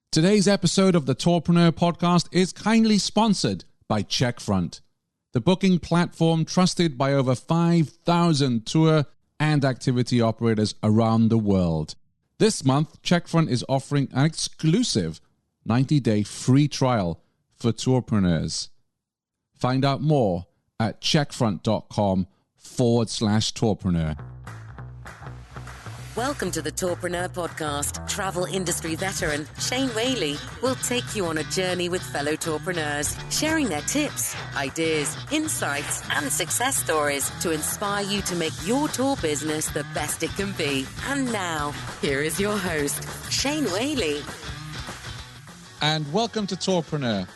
Today's episode of the Tourpreneur podcast is kindly sponsored by Checkfront, the booking platform trusted by over 5,000 tour and activity operators around the world. This month, Checkfront is offering an exclusive 90-day free trial for tourpreneurs. Find out more at checkfront.com/tourpreneur. Welcome to the Tourpreneur podcast. Travel industry veteran Shane Whaley will take you on a journey with fellow tourpreneurs, sharing their tips, ideas, insights, and success stories to inspire you to make your tour business the best it can be. And now, here is your host, Shane Whaley. And welcome to Tourpreneur,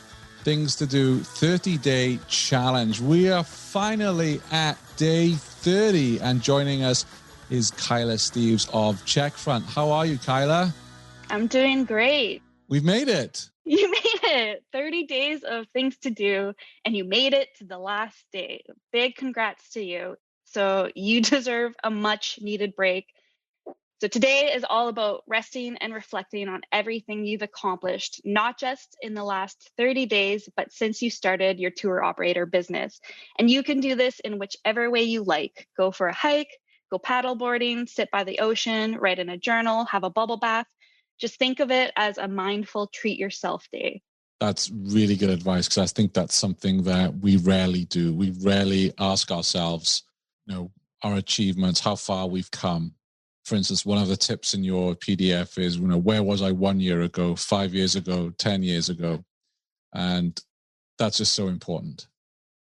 Things to Do 30-Day Challenge. We are finally at day 30, and joining us is Kyla Steves of Checkfront. How are you, Kyla? I'm doing great. We've made it. You made it. 30 days of things to do, and you made it to the last day. Big congrats to you. So you deserve a much needed break. So today is all about resting and reflecting on everything you've accomplished, not just in the last 30 days, but since you started your tour operator business. And you can do this in whichever way you like. Go for a hike, go paddleboarding, sit by the ocean, write in a journal, have a bubble bath. Just think of it as a mindful treat yourself day. That's really good advice, because I think that's something that we rarely do. We rarely ask ourselves, our achievements, how far we've come. For instance, one of the tips in your PDF is, where was I 1 year ago, 5 years ago, 10 years ago? And that's just so important.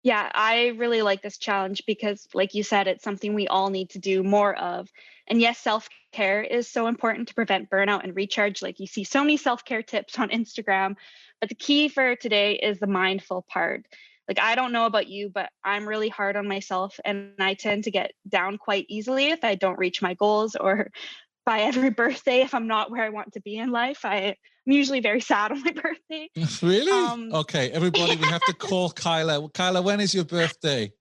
Yeah, I really like this challenge because, like you said, it's something we all need to do more of. And yes, self-care is so important to prevent burnout and recharge. Like, you see so many self-care tips on Instagram, but the key for today is the mindful part. Like, I don't know about you, but I'm really hard on myself, and I tend to get down quite easily if I don't reach my goals, or by every birthday, if I'm not where I want to be in life. I'm usually very sad on my birthday. Really? Okay, everybody, we have to call Kyla. Kyla, when is your birthday?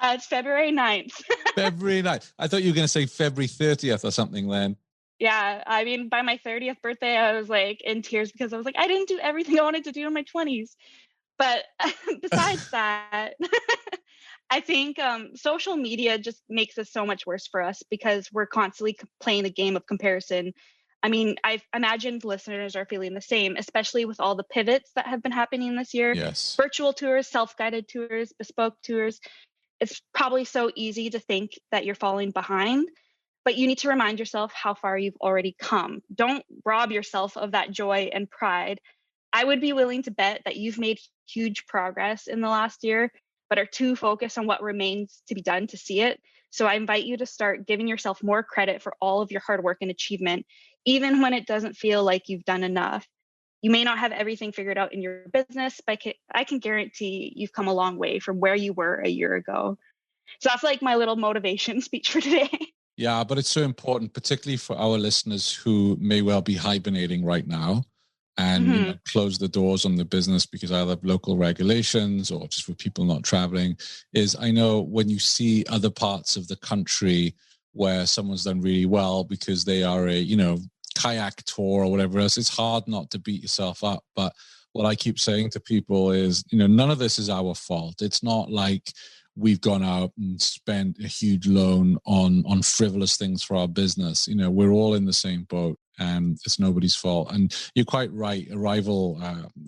It's February 9th. February 9th. I thought you were going to say February 30th or something then. Yeah, I mean, by my 30th birthday, I was like in tears because I was like, I didn't do everything I wanted to do in my 20s. But besides that, I think social media just makes it so much worse for us because we're constantly playing the game of comparison. I mean, I imagine listeners are feeling the same, especially with all the pivots that have been happening this year. Yes. Virtual tours, self-guided tours, bespoke tours. It's probably so easy to think that you're falling behind, but you need to remind yourself how far you've already come. Don't rob yourself of that joy and pride. I would be willing to bet that you've made huge progress in the last year, but are too focused on what remains to be done to see it. So I invite you to start giving yourself more credit for all of your hard work and achievement, even when it doesn't feel like you've done enough. You may not have everything figured out in your business, but I can guarantee you've come a long way from where you were a year ago. So that's like my little motivation speech for today. Yeah, but it's so important, particularly for our listeners who may well be hibernating right now and close the doors on the business because either of local regulations or just for people not traveling. Is, I know when you see other parts of the country where someone's done really well because they are a, kayak tour or whatever else, it's hard not to beat yourself up. But what I keep saying to people is, none of this is our fault. It's not like we've gone out and spent a huge loan on frivolous things for our business. We're all in the same boat, and it's nobody's fault. And you're quite right. Arrival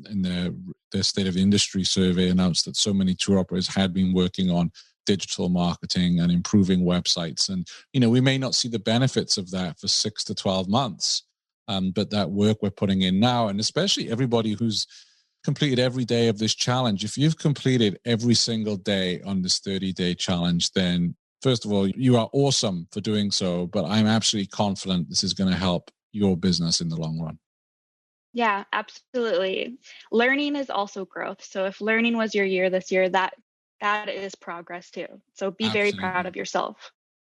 in the State of the Industry survey announced that so many tour operators had been working on digital marketing and improving websites. And, we may not see the benefits of that for 6 to 12 months. But that work we're putting in now, and especially everybody who's completed every day of this challenge, if you've completed every single day on this 30-day challenge, then first of all, you are awesome for doing so. But I'm absolutely confident this is going to help your business in the long run. Yeah, absolutely. Learning is also growth. So if learning was your year this year, that is progress too. So be very proud of yourself.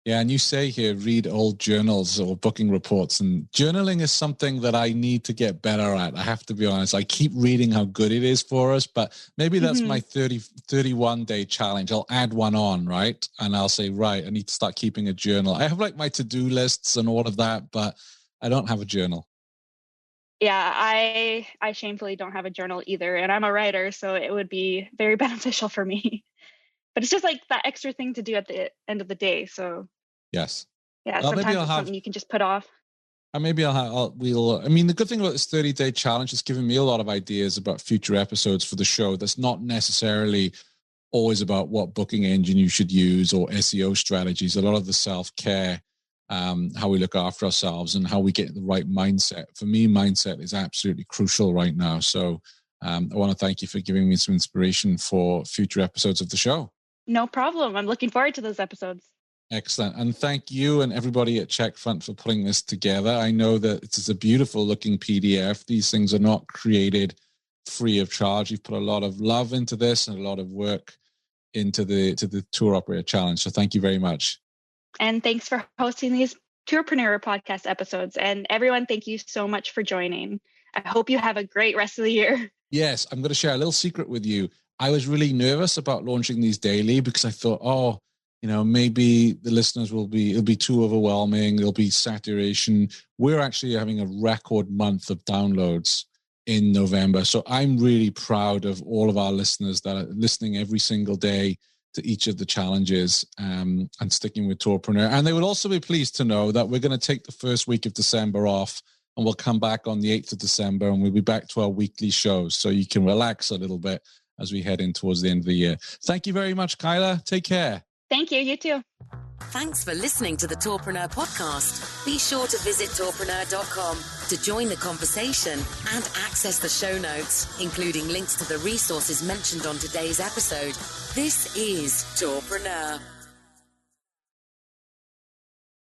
Yeah, and you say here, read old journals or booking reports. And journaling is something that I need to get better at. I have to be honest. I keep reading how good it is for us, but maybe that's my 31-day challenge. I'll add one on, right? And I'll say, right, I need to start keeping a journal. I have like my to-do lists and all of that, but I don't have a journal. Yeah, I shamefully don't have a journal either, and I'm a writer, so it would be very beneficial for me. But it's just like that extra thing to do at the end of the day. So yes. yeah, Well, sometimes it's something you can just put off. And maybe I mean, the good thing about this 30-day challenge is giving me a lot of ideas about future episodes for the show. That's not necessarily always about what booking engine you should use or SEO strategies. A lot of the self-care, how we look after ourselves and how we get the right mindset. For me, mindset is absolutely crucial right now. So I want to thank you for giving me some inspiration for future episodes of the show. No problem. I'm looking forward to those episodes. Excellent. And thank you and everybody at Checkfront for putting this together. I know that it's a beautiful looking PDF. These things are not created free of charge. You've put a lot of love into this and a lot of work into the Tour Operator Challenge. So thank you very much. And thanks for hosting these Tourpreneur podcast episodes. And everyone, thank you so much for joining. I hope you have a great rest of the year. Yes, I'm going to share a little secret with you. I was really nervous about launching these daily because I thought, maybe the listeners it'll be too overwhelming. There'll be saturation. We're actually having a record month of downloads in November. So I'm really proud of all of our listeners that are listening every single day to each of the challenges and sticking with Tourpreneur. And they would also be pleased to know that we're going to take the first week of December off and we'll come back on the 8th of December and we'll be back to our weekly shows. So you can relax a little bit as we head in towards the end of the year. Thank you very much, Kyla. Take care. Thank you. You too. Thanks for listening to the Tourpreneur podcast. Be sure to visit tourpreneur.com to join the conversation and access the show notes, including links to the resources mentioned on today's episode. This is Tourpreneur.